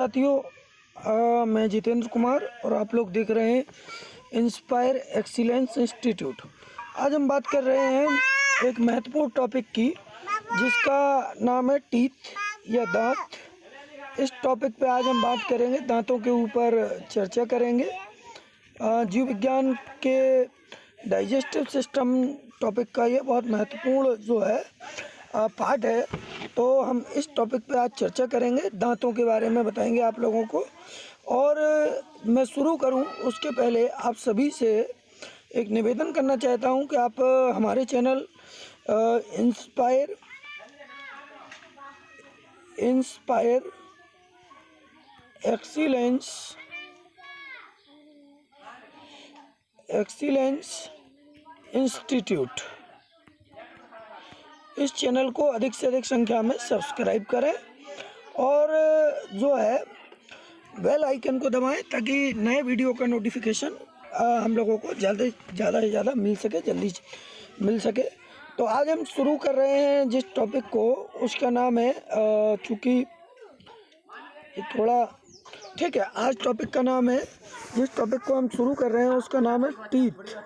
साथियों, मैं जितेंद्र कुमार और आप लोग देख रहे हैं इंस्पायर एक्सीलेंस इंस्टीट्यूट। आज हम बात कर रहे हैं एक महत्वपूर्ण टॉपिक की जिसका नाम है टीथ या दांत। इस टॉपिक पे आज हम बात करेंगे, दांतों के ऊपर चर्चा करेंगे। जीव विज्ञान के डाइजेस्टिव सिस्टम टॉपिक का ये बहुत महत्वपूर्ण जो है पार्ट है। तो हम इस टॉपिक पे आज चर्चा करेंगे, दांतों के बारे में बताएंगे आप लोगों को। और मैं शुरू करूं उसके पहले आप सभी से एक निवेदन करना चाहता हूं कि आप हमारे चैनल इंस्पायर एक्सीलेंस इंस्टीट्यूट, इस चैनल को अधिक से अधिक संख्या में सब्सक्राइब करें और जो है बेल आइकन को दबाएं ताकि नए वीडियो का नोटिफिकेशन हम लोगों को ज़्यादा से ज़्यादा मिल सके, जल्दी मिल सके। तो आज हम शुरू कर रहे हैं जिस टॉपिक को, उसका नाम है चूँकि ये थोड़ा ठीक है, आज टॉपिक का नाम है, जिस टॉपिक को हम शुरू कर रहे हैं उसका नाम है टीथ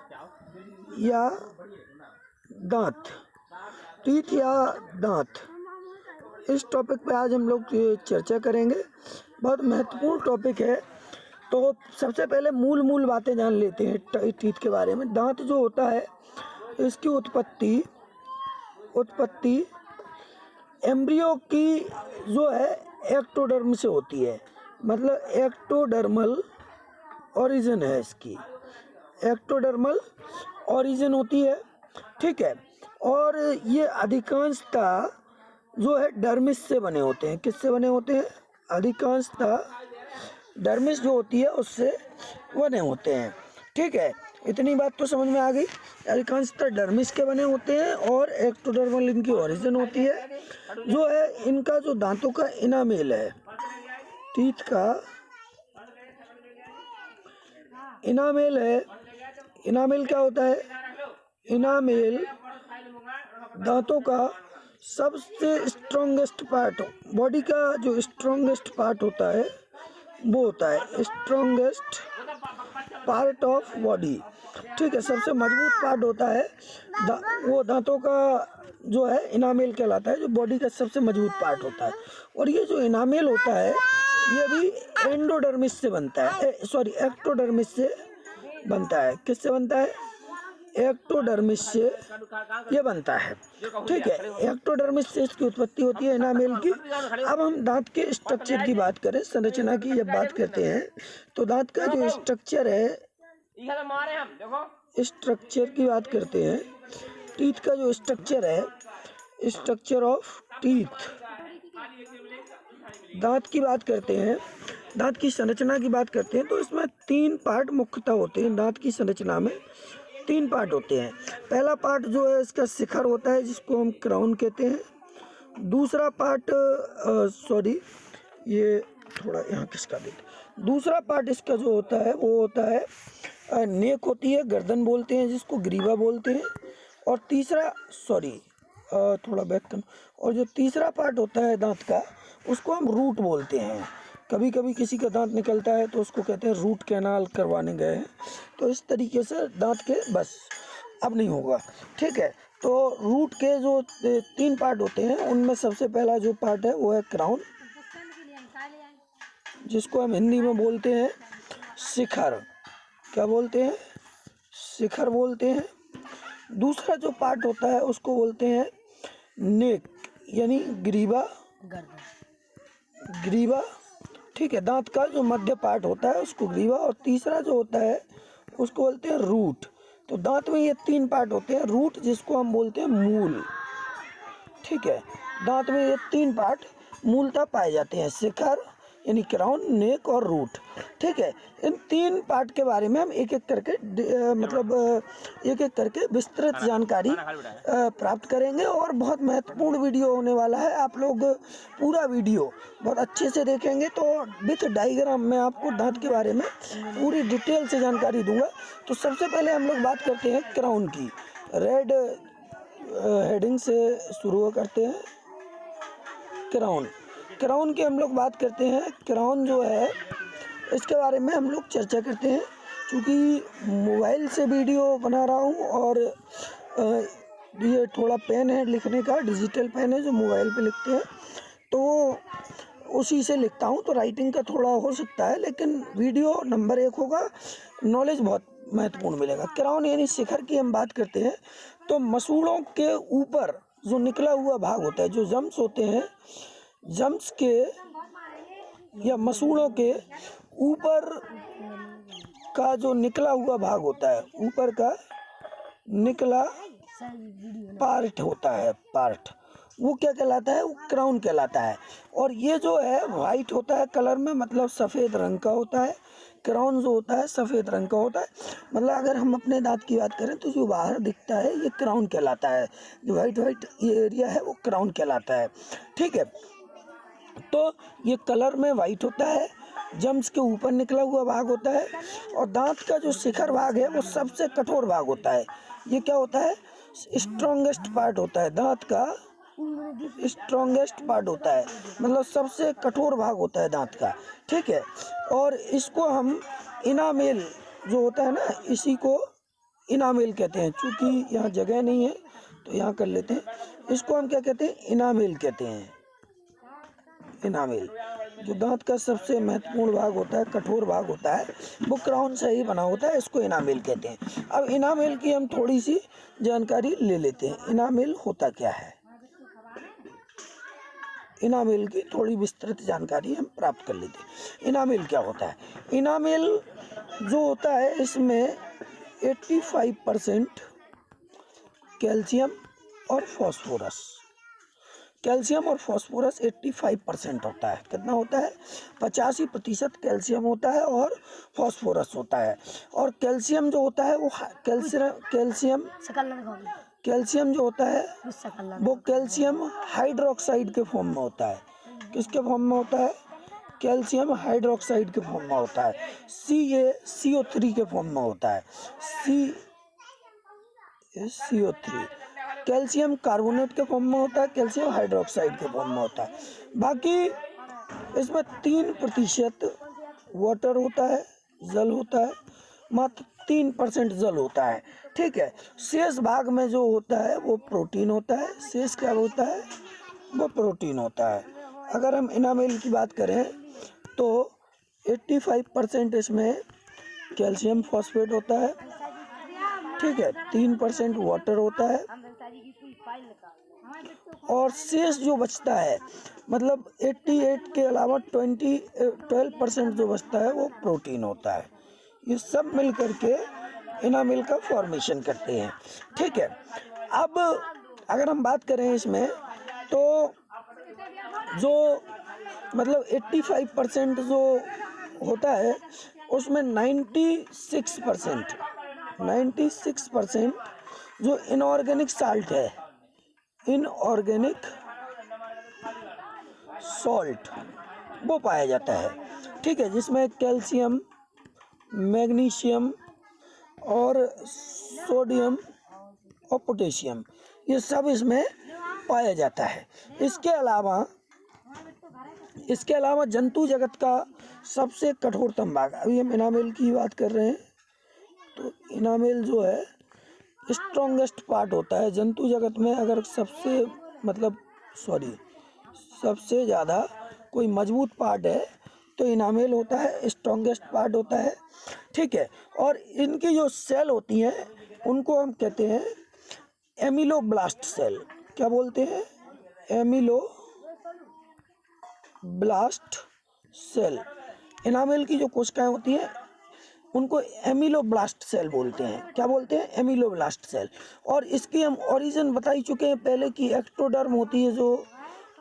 या दांत। टीथ या दांत, इस टॉपिक पे आज हम लोग चर्चा करेंगे। बहुत महत्वपूर्ण टॉपिक है। तो सबसे पहले मूल बातें जान लेते हैं टीथ के बारे में। दांत जो होता है, इसकी उत्पत्ति एम्ब्रियो की जो है एक्टोडर्म से होती है, मतलब एक्टोडर्मल ओरिजिन है इसकी, एक्टोडर्मल ओरिजिन होती है, ठीक है। और ये अधिकांशतः जो है डर्मिस से बने होते हैं। किससे बने होते हैं? अधिकांशतः डर्मिस जो होती है उससे बने होते हैं, ठीक है। इतनी बात तो समझ में आ गई। अधिकांशतः डर्मिस के बने होते हैं और एक्टोडर्मल इनकी ओरिजिन होती है। जो है इनका जो दांतों का इनामेल है, टीथ का इनामेल है। इनामेल क्या होता है? इनामेल दांतों का सबसे स्ट्रॉन्गेस्ट पार्ट, बॉडी का जो स्ट्रॉन्गेस्ट पार्ट होता है वो होता है स्ट्रॉन्गेस्ट पार्ट ऑफ बॉडी, ठीक है। सबसे मजबूत पार्ट होता है वो दांतों का जो है इनामेल कहलाता है, जो बॉडी का सबसे मजबूत पार्ट होता है। और ये जो इनामेल होता है ये भी एंडोडर्मिस से बनता है, एक्टोडर्मिस से बनता है। किससे बनता है? एक्टोडर्मिस से ये बनता है, ठीक है। एक्टोडर्मिस से इसकी उत्पत्ति होती है इनामेल की। अब हम दांत के स्ट्रक्चर की बात करें, संरचना की जब बात करते हैं तो दांत का जो स्ट्रक्चर है, स्ट्रक्चर की बात करते हैं, टीथ का जो स्ट्रक्चर है, स्ट्रक्चर ऑफ टीथ, दांत की बात करते हैं, दांत की संरचना की बात करते हैं तो इसमें 3 पार्ट मुख्यतः होते हैं। दांत की संरचना में 3 पार्ट होते हैं। पहला पार्ट जो है इसका शिखर होता है, जिसको हम क्राउन कहते हैं। दूसरा पार्ट ये थोड़ा यहाँ किसका देते, दूसरा पार्ट इसका जो होता है वो होता है नेक होती है, गर्दन बोलते हैं जिसको ग्रीवा बोलते हैं। और तीसरा थोड़ा बैक करना, और जो तीसरा पार्ट होता है दांत का उसको हम रूट बोलते हैं। कभी कभी किसी का दांत निकलता है तो उसको कहते हैं रूट कैनाल करवाने गए हैं। तो इस तरीके से दांत के बस अब नहीं होगा, ठीक है। तो रूट के जो 3 पार्ट होते हैं उनमें सबसे पहला जो पार्ट है वो है क्राउन, जिसको हम हिंदी में बोलते हैं शिखर। क्या बोलते हैं? शिखर बोलते हैं। दूसरा जो पार्ट होता है उसको बोलते हैं नेक, यानी ग्रीवा, ठीक है। दांत का जो मध्य पार्ट होता है उसको ग्रीवा, और तीसरा जो होता है उसको बोलते हैं रूट। तो दांत में ये 3 पार्ट होते हैं। रूट जिसको हम बोलते हैं मूल, ठीक है। दांत में ये 3 पार्ट मूलतः पाए जाते हैं, शिखर यानी क्राउन, नेक और रूट, ठीक है। इन 3 पार्ट के बारे में हम एक एक करके विस्तृत जानकारी प्राप्त करेंगे। और बहुत महत्वपूर्ण वीडियो होने वाला है। आप लोग पूरा वीडियो बहुत अच्छे से देखेंगे तो विथ डायग्राम में आपको दांत के बारे में पूरी डिटेल से जानकारी दूंगा। तो सबसे पहले हम लोग बात करते हैं क्राउन की। रेड हेडिंग से शुरू करते हैं क्राउन। क्राउन की हम लोग बात करते हैं। क्राउन जो है इसके बारे में हम लोग चर्चा करते हैं। चूँकि मोबाइल से वीडियो बना रहा हूँ और ये थोड़ा पेन है लिखने का, डिजिटल पेन है जो मोबाइल पे लिखते हैं, तो उसी से लिखता हूँ, तो राइटिंग का थोड़ा हो सकता है, लेकिन वीडियो नंबर 1 होगा, नॉलेज बहुत महत्वपूर्ण मिलेगा। क्राउन यानी शिखर की हम बात करते हैं तो मसूड़ों के ऊपर जो निकला हुआ भाग होता है, जो जम्स होते हैं, जम्स के या मसूड़ों के ऊपर का जो निकला हुआ भाग होता है, ऊपर का निकला पार्ट होता है, पार्ट, वो क्या कहलाता है? वो क्राउन कहलाता है। और ये जो है वाइट होता है कलर में, मतलब सफ़ेद रंग का होता है। क्राउन जो होता है सफ़ेद रंग का होता है। मतलब अगर हम अपने दांत की बात करें तो जो बाहर दिखता है ये क्राउन कहलाता है, जो वाइट वाइट ये एरिया है वो क्राउन कहलाता है। ठीक है, तो ये कलर में वाइट होता है, जम्स के ऊपर निकला हुआ भाग होता है, और दांत का जो शिखर भाग है वो सबसे कठोर भाग होता है। ये क्या होता है? स्ट्रॉन्गेस्ट पार्ट होता है, दांत का स्ट्रॉन्गेस्ट पार्ट होता है, मतलब सबसे कठोर भाग होता है दांत का। ठीक है, और इसको हम इनामेल जो होता है ना, इसी को इनामेल कहते हैं। चूँकि यहाँ जगह नहीं है तो यहाँ कर लेते हैं, इसको हम क्या कहते हैं? इनामेल कहते हैं। इनामेल जो दांत का सबसे महत्वपूर्ण भाग होता है, कठोर भाग होता है, वो क्राउन से ही बना होता है, इसको इनामेल कहते हैं। अब इनामेल की हम थोड़ी सी जानकारी ले लेते हैं। इनामेल होता क्या है? इनामेल की थोड़ी विस्तृत जानकारी हम प्राप्त कर लेते हैं। इनामेल क्या होता है? इनामेल जो होता है इसमें 85% कैल्शियम और फॉस्फोरस, कैल्शियम और फॉस्फोरस 85% होता है। कितना होता है? 85% कैल्शियम होता है और फॉस्फोरस होता है। और कैल्शियम जो होता है वो कैल्शियम जो होता है वो कैल्शियम हाइड्रोक्साइड के फॉर्म में होता है। किसके फॉर्म में होता है? कैल्शियम हाइड्रोक्साइड के फॉर्म में होता है। CO3 के फॉर्म में होता है। CO3 कैल्शियम कार्बोनेट के फॉर्म में होता है, कैल्शियम हाइड्रोक्साइड के फॉर्म में होता है। बाकी इसमें 3% वाटर होता है, जल होता है, मात्र 3% जल होता है। ठीक है, शेष भाग में जो होता है वो प्रोटीन होता है। शेष क्या होता है? वो प्रोटीन होता है। अगर हम इनामेल की बात करें तो 85% इसमें कैल्शियम फॉस्फेट होता है। ठीक है, 3% वाटर होता है, और शेष जो बचता है, मतलब 88 के अलावा 12% जो बचता है वो प्रोटीन होता है। ये सब मिल करके इनामेल का फॉर्मेशन करते हैं। ठीक है, अब अगर हम बात करें इसमें तो जो मतलब 85% जो होता है उसमें 96% जो इनऑर्गेनिक साल्ट है, इनऑर्गेनिक सॉल्ट, वो पाया जाता है। ठीक है, जिसमें कैल्शियम, मैग्नीशियम और सोडियम और पोटेशियम, ये सब इसमें पाया जाता है। इसके अलावा जंतु जगत का सबसे कठोरतम भाग, अभी हम इनामेल की बात कर रहे हैं, तो इनामेल जो है स्ट्रॉन्गेस्ट पार्ट होता है जंतु जगत में। अगर सबसे ज़्यादा कोई मजबूत पार्ट है तो इनामेल होता है, स्ट्रॉन्गेस्ट पार्ट होता है। ठीक है, और इनकी जो सेल होती हैं उनको हम कहते हैं एमिलोब्लास्ट सेल। क्या बोलते हैं? एमिलोब्लास्ट सेल। इनामेल की जो कोशिकाएं होती हैं उनको एमिलोब्लास्ट सेल बोलते हैं। क्या बोलते हैं? एमिलोब्लास्ट सेल। और इसकी हम ओरिजिन बता ही चुके हैं पहले की एक्टोडर्म होती है जो,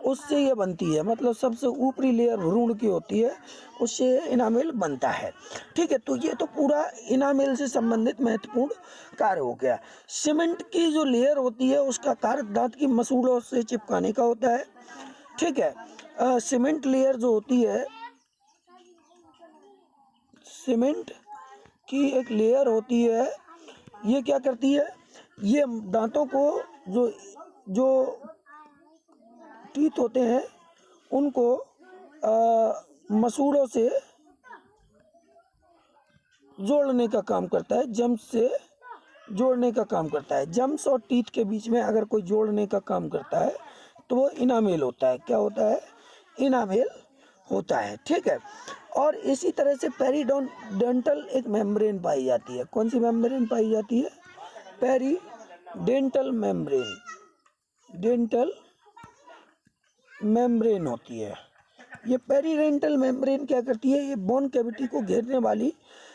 उससे ये बनती है, मतलब सबसे ऊपरी लेयर भ्रूण की होती है, उससे इनामेल बनता है। ठीक है, तो ये तो पूरा इनामेल से संबंधित महत्वपूर्ण कार्य हो गया। सीमेंट की जो लेयर होती है उसका कार्य दांत की मसूड़ों से चिपकाने का होता है। ठीक है, सीमेंट लेयर जो होती है, सीमेंट की एक लेयर होती है, ये क्या करती है? ये दांतों को जो टीथ होते हैं उनको मसूड़ों से जोड़ने का काम करता है, जम्स से जोड़ने का काम करता है। जम्स और टीथ के बीच में अगर कोई जोड़ने का काम करता है तो वो इनामेल होता है। क्या होता है? इनामेल होता है। ठीक है। और इसी तरह से पेरिडेंटल एक मेम्ब्रेन पाई जाती है। कौन सी मेम्ब्रेन पाई जाती है? पेरिडेंटल मेम्ब्रेन, डेंटल मेम्ब्रेन होती है। ये पेरिडेंटल मेम्ब्रेन क्या करती है? ये बोन कैविटी को घेरने वाली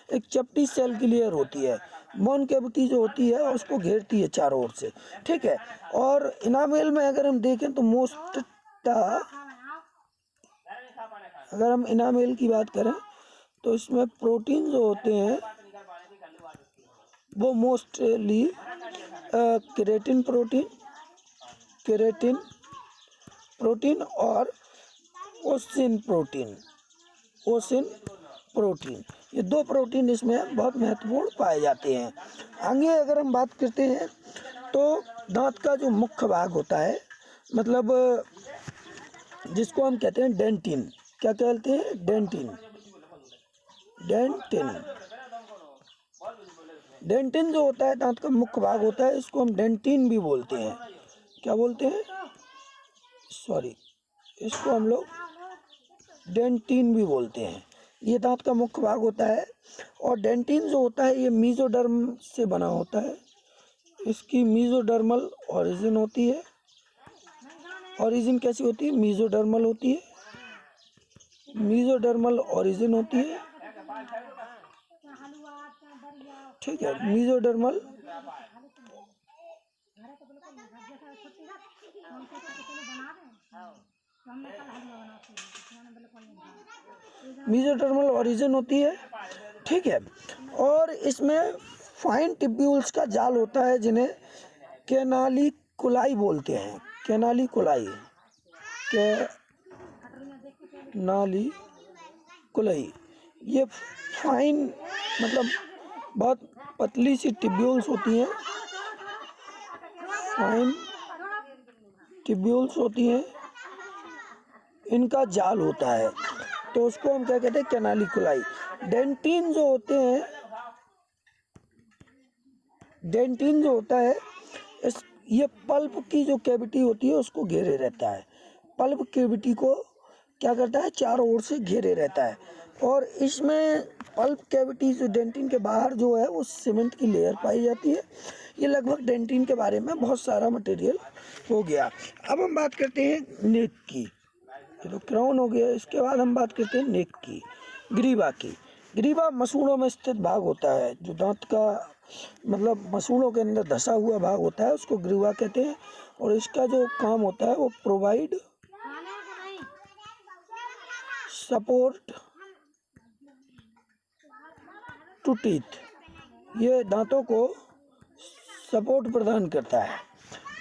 एक चपटी सेल की लेयर होती है। बोन कैविटी जो होती है उसको घेरती है चारों ओर से। ठीक है। और इनामेल में अगर हम देखें तो अगर हम इनामेल की बात करें तो इसमें प्रोटीन जो होते हैं वो मोस्टली केराटिन प्रोटीन और ओसिन प्रोटीन, ये दो प्रोटीन इसमें बहुत महत्वपूर्ण पाए जाते हैं। आगे अगर हम बात करते हैं तो दांत का जो मुख्य भाग होता है, मतलब जिसको हम कहते हैं डेंटिन। क्या कहते हैं? डेंटिन जो होता है दांत का मुख्य भाग होता है, इसको हम डेंटिन भी बोलते हैं। क्या बोलते हैं? इसको हम लोग डेंटिन भी बोलते हैं। ये दांत का मुख्य भाग होता है। और डेंटिन जो होता है ये मीजोडर्म से बना होता है। इसकी मीजोडर्मल ओरिजिन होती है। ओरिजिन कैसी होती है? मीजोडर्मल होती है। मीजोडर्मल ओरिजिन होती है। ठीक है। मीजोडर्मल ओरिजिन होती है। ठीक है। और इसमें फाइन टिब्यूल्स का जाल होता है जिन्हें कैनालिकुलाई बोलते हैं। कैनालिकुलाई ये फाइन मतलब बहुत पतली सी टिब्यूल्स होती हैं। फाइन टिब्यूल्स होती हैं, इनका जाल होता है, तो उसको हम क्या कहते हैं? कैनालिकुलाई। डेंटिन जो होता है ये पल्प की जो कैविटी होती है उसको घेरे रहता है। पल्प कैविटी को क्या करता है? चारों ओर से घेरे रहता है। और इसमें पल्प कैविटी जो डेंटिन के बाहर जो है वो सीमेंट की लेयर पाई जाती है। ये लगभग डेंटिन के बारे में बहुत सारा मटेरियल हो गया। अब हम बात करते हैं नेक की। ये तो क्राउन हो गया। इसके बाद हम बात करते हैं नेक की, ग्रीवा की। ग्रीवा मसूड़ों में स्थित भाग होता है। जो दांत का मतलब मसूड़ों के अंदर धसा हुआ भाग होता है उसको ग्रीवा कहते हैं। और इसका जो काम होता है वो प्रोवाइड सपोर्ट टू टीथ, ये दांतों को सपोर्ट प्रदान करता है।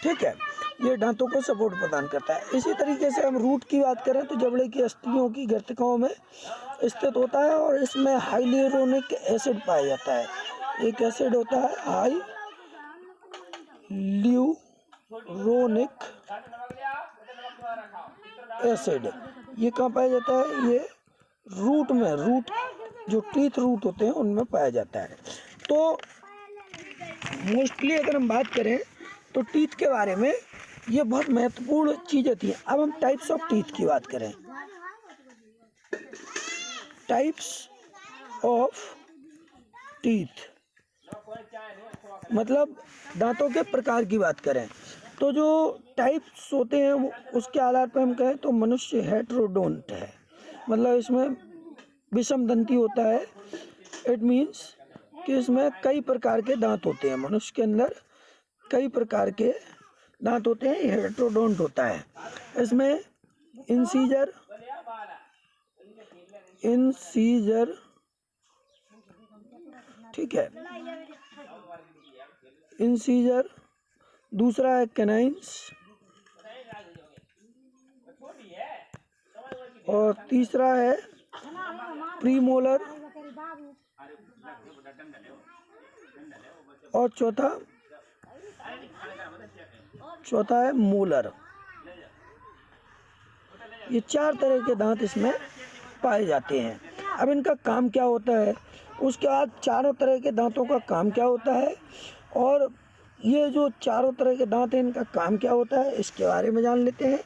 ठीक है। ये दांतों को सपोर्ट प्रदान करता है। इसी तरीके से हम रूट की बात करें तो जबड़े की अस्थियों की गर्तिकाओं में स्थित होता है और इसमें हाइल्यूरोनिक एसिड पाया जाता है। एक एसिड होता है हाइल्यूरोनिक एसिड। ये कहाँ पाया जाता है? ये रूट में, रूट जो टीथ रूट होते हैं उनमें पाया जाता है। तो मोस्टली अगर हम बात करें तो टीथ के बारे में ये बहुत महत्वपूर्ण चीज़ें थी। अब हम टाइप्स ऑफ टीथ की बात करें। टाइप्स ऑफ टीथ मतलब दांतों के प्रकार की बात करें तो जो टाइप्स होते हैं वो उसके आधार पर हम कहें तो मनुष्य हेटेरोडोंट है। मतलब इसमें विषम दंती होता है। इट मीन्स कि इसमें कई प्रकार के दांत होते हैं। मनुष्य के अंदर कई प्रकार के दांत होते हैं। हेटेरोडोंट होता है। इसमें इंसीजर ठीक है, इंसीजर। दूसरा है कैनाइन्स और तीसरा है प्रीमोलर और चौथा है मोलर। ये 4 तरह के दांत इसमें पाए जाते हैं। अब इनका काम क्या होता है, उसके बाद चारों तरह के दांतों का काम क्या होता है, और ये जो चारों तरह के दांत हैं इनका काम क्या होता है, इसके बारे में जान लेते हैं।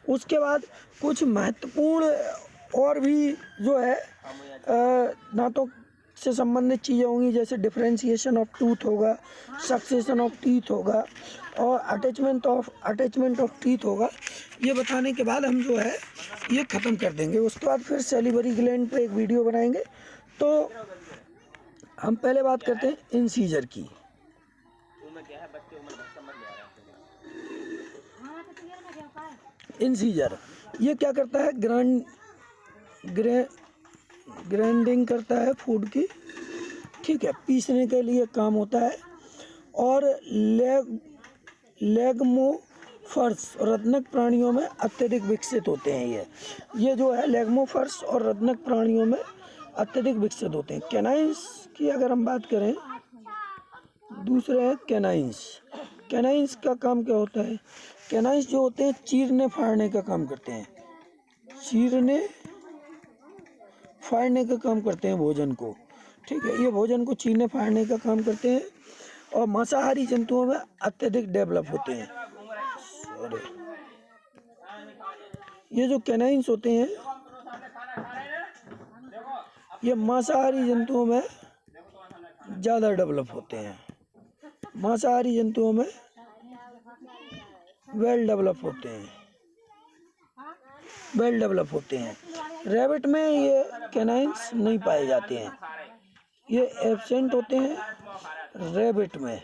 उसके बाद कुछ महत्वपूर्ण और भी जो है दांतों से संबंधित चीज़ें होंगी, जैसे डिफरेंशिएशन ऑफ टूथ होगा, सक्सेशन ऑफ टीथ होगा, और अटैचमेंट ऑफ टीथ होगा। ये बताने के बाद हम जो है ये ख़त्म कर देंगे। उसके बाद फिर सैलिवरी ग्लैंड पे एक वीडियो बनाएंगे। तो हम पहले बात करते हैं इंसीजर की। इंसीजर ये क्या करता है, ग्राइंडिंग करता है फूड की, ठीक है, पीसने के लिए काम होता है। और लेगमोफर्स और रत्नक प्राणियों में अत्यधिक विकसित होते हैं। ये जो है लेगमोफर्स और रत्नक प्राणियों में अत्यधिक विकसित होते हैं। कैनाइंस की अगर हम बात करें, दूसरे हैं कैनाइंस। कैनाइंस का काम क्या होता है, कैनाइंस जो होते हैं चीरने फाड़ने का काम करते हैं, चीरने फाड़ने का काम करते हैं भोजन को, ठीक है, ये भोजन को चीरने फाड़ने का काम करते हैं। और मांसाहारी जंतुओं में अत्यधिक डेवलप होते हैं। ये जो कैनाइंस होते हैं ये मांसाहारी जंतुओं में ज़्यादा डेवलप होते हैं, मांसाहारी जंतुओं में वेल डेवलप होते हैं। रैबिट में ये कैनाइंस नहीं पाए जाते हैं, ये एब्सेंट होते हैं रैबिट में,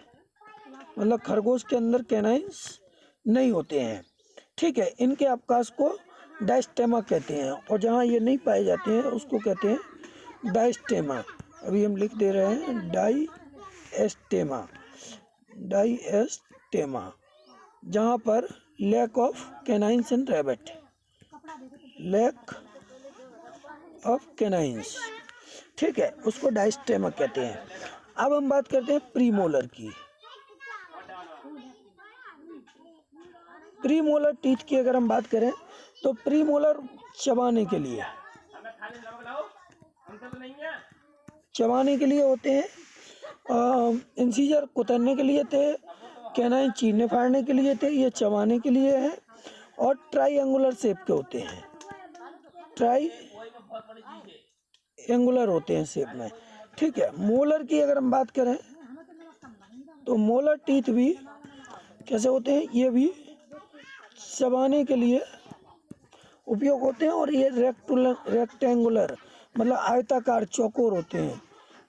मतलब खरगोश के अंदर कैनाइंस नहीं होते हैं, ठीक है। इनके अवकाश को डायस्टेमा कहते हैं, और जहाँ ये नहीं पाए जाते हैं उसको कहते हैं डायस्टेमा। अभी हम लिख दे रहे हैं डायस्टेमा, जहाँ पर lack of canines in rabbit, lack of canines, ठीक है, उसको डायस्टेमा कहते हैं। अब हम बात करते हैं प्रीमोलर की। प्रीमोलर टीथ की अगर हम बात करें तो प्रीमोलर चबाने के लिए होते हैं, इंसीजर कुतरने के लिए थे, कैनाइन चीरने फाड़ने के लिए थे, ये चबाने के लिए है, और ट्राईएंगुलर शेप के होते हैं, ट्राईएंगुलर होते हैं शेप में, ठीक है। मोलर की अगर हम बात करें तो मोलर टीथ भी कैसे होते हैं, ये भी चबाने के लिए उपयोग होते हैं, और ये रेक्टेंगुलर मतलब आयताकार चौकोर होते हैं।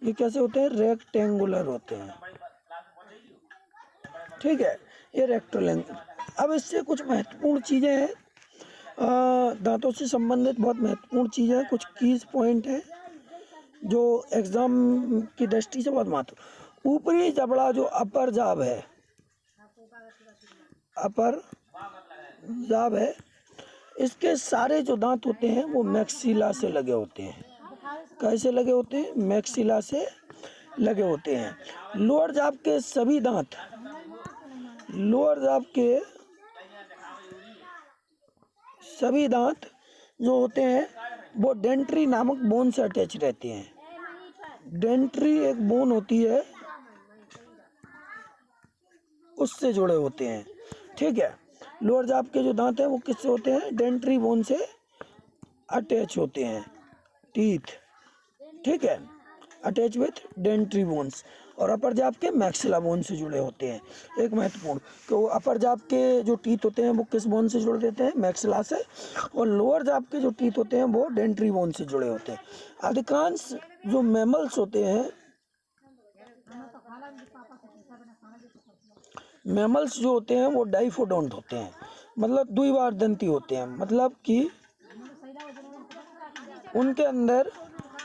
ये कैसे होते हैं, रेक्टेंगुलर होते हैं, ठीक है, ये रेक्टेंगुलर। अब इससे कुछ महत्वपूर्ण चीज़ें हैं, दांतों से संबंधित बहुत महत्वपूर्ण चीज़ें हैं, कुछ कीज पॉइंट हैं जो एग्जाम की दृष्टि से बहुत महत्व। ऊपरी जबड़ा जो अपर जाब है, इसके सारे जो दांत होते हैं वो मैक्सिला से लगे होते हैं। कैसे लगे होते हैं, मैक्सिला से लगे होते हैं। लोअर जाब के सभी दांत, जो होते हैं वो डेंट्री नामक बोन से अटैच रहते हैं। डेंट्री एक बोन होती है, उससे जुड़े होते हैं, ठीक है। लोअर जाब के जो दांत हैं वो किससे होते हैं, डेंट्री बोन से अटैच होते हैं, टीथ, ठीक है, अटैच विथ डेंट्री बोन्स। और अपर जाब के मैक्सिला बोन से जुड़े होते हैं। एक महत्वपूर्ण, तो अपर जाब के जो टीथ होते हैं वो किस बोन से जुड़ देते हैं, मैक्सिला से, और लोअर जाब के जो टीथ होते हैं वो डेंट्री बोन से जुड़े होते हैं। अधिकांश जो मैमल्स होते हैं, मैमल्स जो होते हैं वो डाइफोडोंट होते हैं, मतलब द्विबार दंती होते हैं, मतलब कि उनके अंदर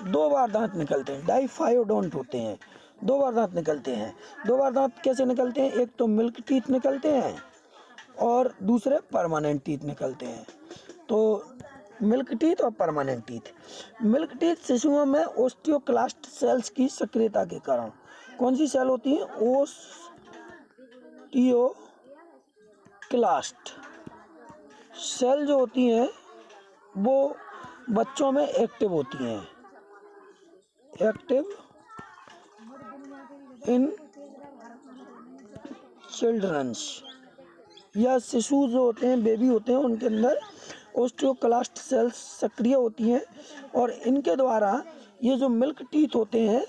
2 बार दांत निकलते हैं, डाइफायोडोंट होते हैं, 2 बार दांत निकलते हैं। 2 बार दांत कैसे निकलते हैं, एक तो मिल्क टीथ निकलते हैं और दूसरे परमानेंट टीथ निकलते हैं। तो मिल्क टीथ और परमानेंट टीथ। मिल्क टीथ शिशुओं में ओस्टियोक्लास्ट सेल्स की सक्रियता के कारण, कौन सी सेल होती है, ओस्टियोक्लास्ट सेल जो होती हैं वो बच्चों में एक्टिव होती हैं, एक्टिव इन चिल्ड्रंस, या शिशु जो होते हैं, बेबी होते हैं, उनके अंदर ओस्टियोक्लास्ट सेल्स सक्रिय होती हैं और इनके द्वारा ये जो मिल्क टीथ होते हैं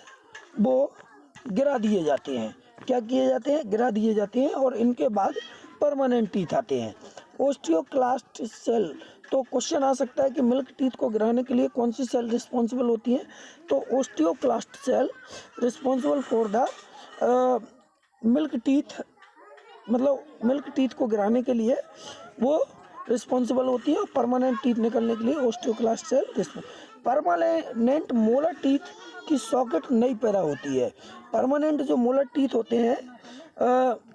वो गिरा दिए जाते हैं। क्या किए जाते हैं? गिरा दिए जाते हैं और इनके बाद परमानेंट टीथ आते हैं। ओस्टियोक्लास्ट सेल, तो क्वेश्चन आ सकता है कि मिल्क टीथ को गिराने के लिए कौन सी सेल रिस्पॉन्सिबल होती है? तो osteoclast cell responsible for the milk teeth, मतलब मिल्क टीथ को गिराने के लिए वो रिस्पॉन्सिबल होती है और परमानेंट टीथ निकलने के लिए osteoclast cell. Permanent molar teeth की सॉकेट नहीं पैदा होती है। परमानेंट जो मोलर टीथ होते हैं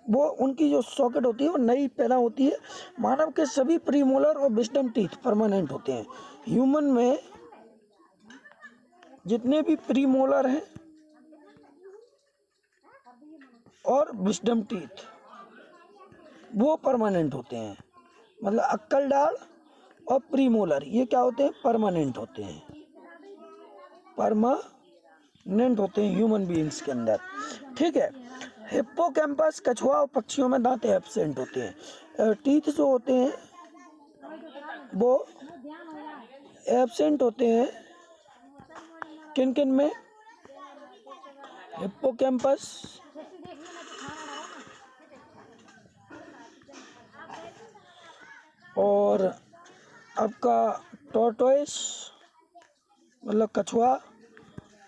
वो उनकी जो सॉकेट होती है वो नई पैदा होती है। मानव के सभी प्रीमोलर और विस्डम टीथ परमानेंट होते हैं। ह्यूमन में जितने भी प्रीमोलर हैं और विस्डम टीथ वो परमानेंट होते हैं। मतलब अक्कल दाढ़ और प्रीमोलर ये क्या होते हैं? परमानेंट होते हैं, परमानेंट होते हैं ह्यूमन बीइंग्स के अंदर। ठीक है। हिप्पोकैम्पस, कछुआ और पक्षियों में दांत एब्सेंट होते हैं। टीथ जो होते हैं वो एब्सेंट होते हैं किन किन में? हिप्पोकैम्पस, और आपका टॉर्टोइस मतलब कछुआ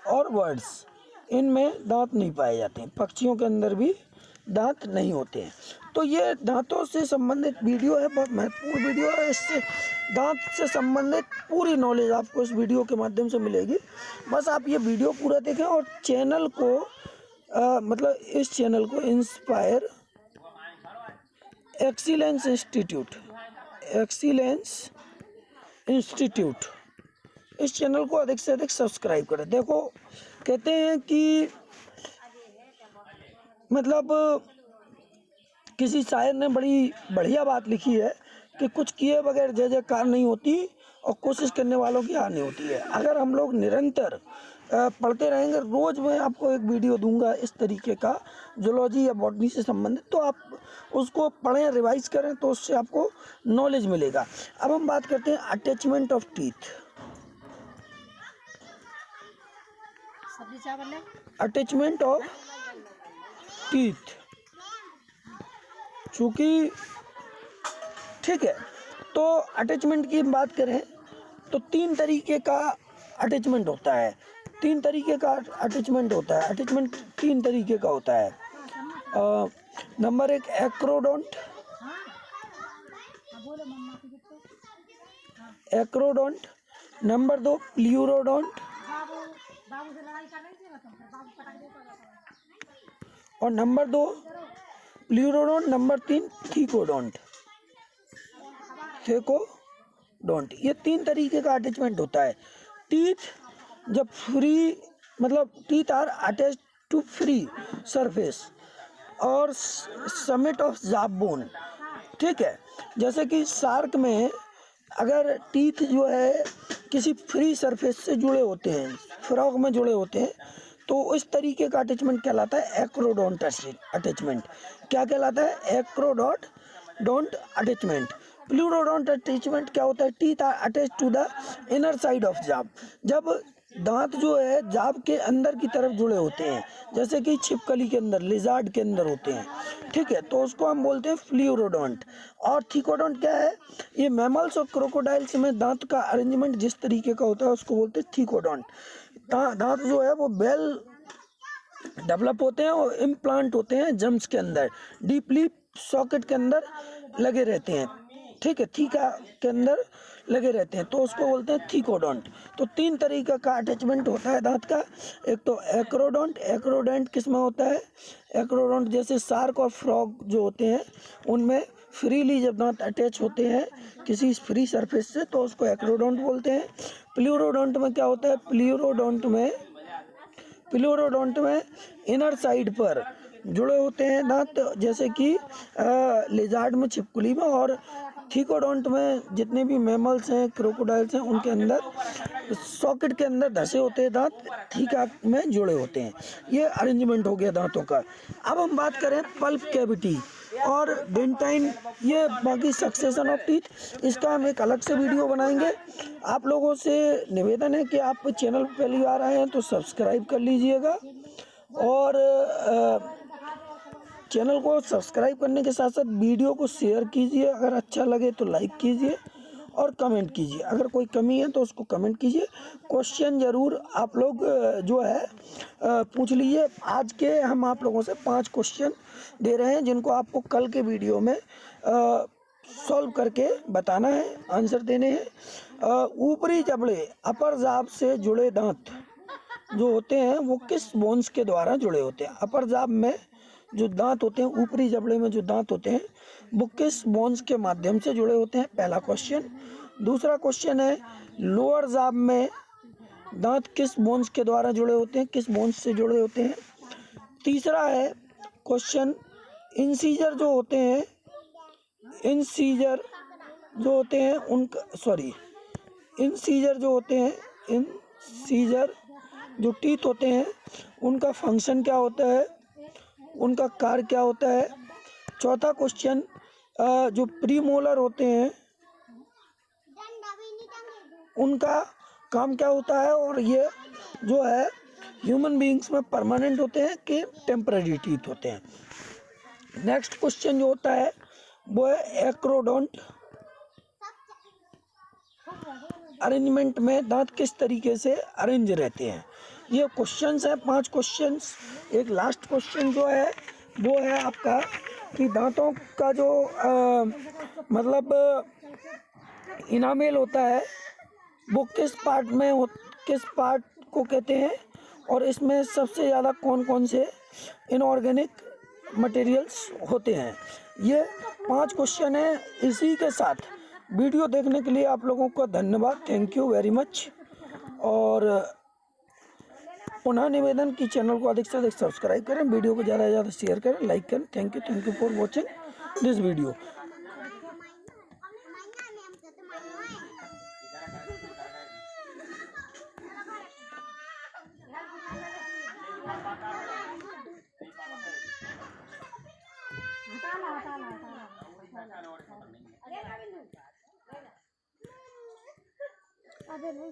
और बर्ड्स, इनमें दांत नहीं पाए जाते हैं। पक्षियों के अंदर भी दांत नहीं होते हैं। तो ये दांतों से संबंधित वीडियो है, बहुत महत्वपूर्ण वीडियो है। इससे दांत से संबंधित पूरी नॉलेज आपको इस वीडियो के माध्यम से मिलेगी। बस आप ये वीडियो पूरा देखें और चैनल को मतलब इस चैनल को इंस्पायर एक्सीलेंस इंस्टीट्यूट इस चैनल को अधिक से अधिक सब्सक्राइब करें। देखो, कहते हैं कि मतलब किसी शायर ने बड़ी बढ़िया बात लिखी है कि कुछ किए बगैर जय जयकार नहीं होती और कोशिश करने वालों की हार नहीं होती है। अगर हम लोग निरंतर पढ़ते रहेंगे, रोज़ मैं आपको एक वीडियो दूंगा इस तरीके का जूलॉजी या बॉटनी से संबंधित, तो आप उसको पढ़ें, रिवाइज करें, तो उससे आपको नॉलेज मिलेगा। अब हम बात करते हैं attachment of teeth. Attachment of teeth, चूँकि ठीक है, तो अटैचमेंट की बात करें तो तीन तरीके का अटैचमेंट होता है। तीन तरीके का अटैचमेंट होता है। अटैचमेंट तीन तरीके का होता है। नंबर एक एक्रोडोंट, नंबर दो प्ल्यूरोडोंट और नंबर दो प्ल्यूरोडोंट, नंबर तीन थीकोडोंट। ये तीन तरीके का अटैचमेंट होता है। टीथ जब फ्री, मतलब teeth are attach to free surface और समिट ऑफ जाब बोन। ठीक है, जैसे कि शार्क में अगर टीथ जो है किसी फ्री सरफेस से जुड़े होते हैं, फ्रॉग में जुड़े होते हैं, तो इस तरीके का अटैचमेंट कहलाता है एक्रोडोंट अटैचमेंट। क्या कहलाता है? Acrodont attachment. प्ल्यूरोडोंट अटैचमेंट क्या होता है? Teeth are attach to the inner side of jaw. जब दांत जो है जाब के अंदर की तरफ जुड़े होते हैं, जैसे कि छिपकली के अंदर, लिजार्ड के अंदर होते हैं, ठीक है, तो उसको हम बोलते हैं फ्ल्यूरोडोंट। और थीकोडोंट क्या है? ये मैमल्स और क्रोकोडाइल्स में दांत का अरेंजमेंट जिस तरीके का होता है उसको बोलते हैं थीकोडोंट। दांत जो है वो वेल डेवलप होते हैं और इम्प्लांट होते हैं जम्स के अंदर, डीपली सॉकेट के अंदर लगे रहते हैं। ठीक है, थीका के अंदर लगे रहते हैं, तो उसको बोलते हैं थीकोडोंट। तो तीन तरीके का अटैचमेंट होता है दांत का। एक तो एक्रोडोंट किस में होता है? एक्रोडोंट जैसे शार्क और फ्रॉग जो होते हैं उनमें फ्रीली जब दांत अटैच होते हैं किसी फ्री सरफेस से, तो उसको एक्रोडोंट बोलते हैं। प्ल्यूरोडोंट में क्या होता है? प्ल्यूरोडोंट में इनर साइड पर जुड़े होते हैं दांत, जैसे कि लिजार्ड में, छिपकली में और थिकोडोंट में जितने भी मैमल्स हैं, क्रोकोडाइल्स हैं, उनके अंदर सॉकेट के अंदर धसे होते हैं दांत, थीका में जुड़े होते हैं। ये अरेंजमेंट हो गया दांतों का। अब हम बात करें पल्प कैविटी और डेंटाइन, ये बाकी सक्सेशन ऑफ टीथ, इसका हम एक अलग से वीडियो बनाएंगे। आप लोगों से निवेदन है कि आप चैनल पर पहली बार आए हैं तो सब्सक्राइब कर लीजिएगा, और चैनल को सब्सक्राइब करने के साथ साथ वीडियो को शेयर कीजिए, अगर अच्छा लगे तो लाइक कीजिए और कमेंट कीजिए। अगर कोई कमी है तो उसको कमेंट कीजिए। क्वेश्चन ज़रूर आप लोग जो है पूछ लीजिए। आज के हम आप लोगों से 5 क्वेश्चन दे रहे हैं, जिनको आपको कल के वीडियो में सॉल्व करके बताना है, आंसर देने हैं। ऊपरी जबड़े अपर जाब से जुड़े दांत जो होते हैं वो किस बोन्स के द्वारा जुड़े होते हैं? अपर जाब में जो दांत होते हैं, ऊपरी जबड़े में जो दांत होते हैं, वो किस बोन्स के माध्यम से जुड़े होते हैं? पहला क्वेश्चन। दूसरा क्वेश्चन है, लोअर जाब में दांत किस बोन्स के द्वारा जुड़े होते हैं, किस बोन्स से जुड़े होते हैं? तीसरा है क्वेश्चन, इंसीजर जो होते हैं, इंसीजर जो होते हैं उनका इंसीजर जो होते हैं, इंसीजर जो टीथ होते हैं, उनका फंक्शन क्या होता है, उनका कार्य क्या होता है? चौथा क्वेश्चन, जो प्रीमोलर होते हैं उनका काम क्या होता है, और ये जो है ह्यूमन बीइंग्स में परमानेंट होते हैं कि टेम्पररी टीथ होते हैं? नेक्स्ट क्वेश्चन जो होता है वो है एक्रोडोंट अरेंजमेंट में दांत किस तरीके से अरेंज रहते हैं? ये क्वेश्चंस हैं, 5 क्वेश्चंस। एक लास्ट क्वेश्चन जो है वो है आपका कि दांतों का जो मतलब इनामेल होता है वो किस पार्ट को कहते हैं, और इसमें सबसे ज़्यादा कौन कौन से इनऑर्गेनिक मटेरियल्स होते हैं? ये 5 क्वेश्चन हैं। इसी के साथ वीडियो देखने के लिए आप लोगों का धन्यवाद, थैंक यू वेरी मच। और पुनः निवेदन कि चैनल को अधिक से अधिक सब्सक्राइब करें, वीडियो को ज़्यादा से ज़्यादा शेयर करें, लाइक करें। Thank you for watching this video. अबे नहीं